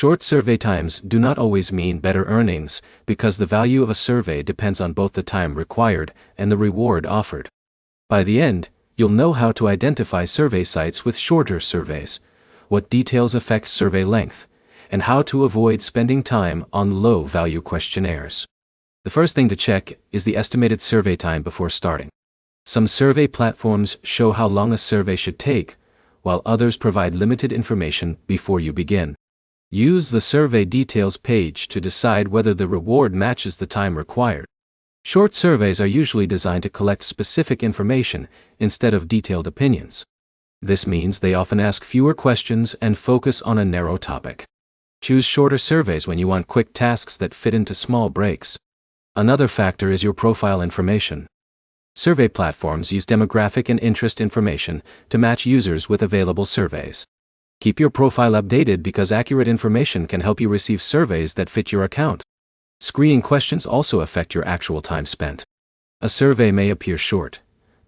Short survey times do not always mean better earnings, because the value of a survey depends on both the time required and the reward offered. By the end, you'll know how to identify survey sites with shorter surveys, what details affect survey length, and how to avoid spending time on low-value questionnaires. The first thing to check is the estimated survey time before starting. Some survey platforms show how long a survey should take, while others provide limited information before you begin. Use the survey details page to decide whether the reward matches the time required. Short surveys are usually designed to collect specific information instead of detailed opinions. This means they often ask fewer questions and focus on a narrow topic. Choose shorter surveys when you want quick tasks that fit into small breaks. Another factor is your profile information. Survey platforms use demographic and interest information to match users with available surveys. Keep your profile updated because accurate information can help you receive surveys that fit your account. Screening questions also affect your actual time spent. A survey may appear short,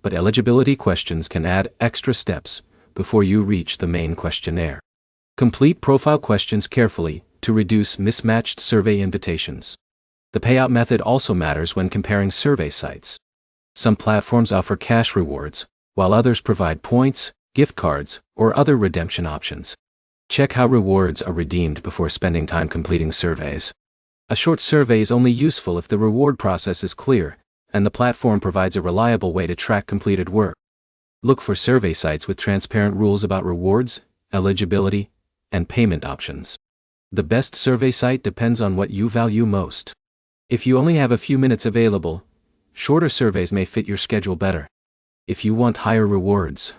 but eligibility questions can add extra steps before you reach the main questionnaire. Complete profile questions carefully to reduce mismatched survey invitations. The payout method also matters when comparing survey sites. Some platforms offer cash rewards, while others provide points, gift cards, or other redemption options. Check how rewards are redeemed before spending time completing surveys. A short survey is only useful if the reward process is clear, and the platform provides a reliable way to track completed work. Look for survey sites with transparent rules about rewards, eligibility, and payment options. The best survey site depends on what you value most. If you only have a few minutes available, shorter surveys may fit your schedule better. If you want higher rewards,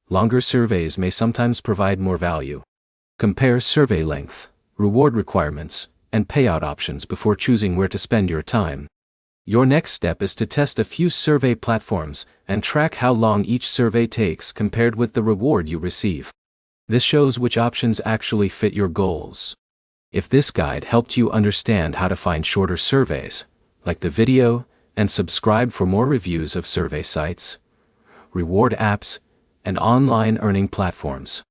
longer surveys may sometimes provide more value. Compare survey length, reward requirements, and payout options before choosing where to spend your time. Your next step is to test a few survey platforms and track how long each survey takes compared with the reward you receive. This shows which options actually fit your goals. If this guide helped you understand how to find shorter surveys, like the video and subscribe for more reviews of survey sites, reward apps, and online earning platforms.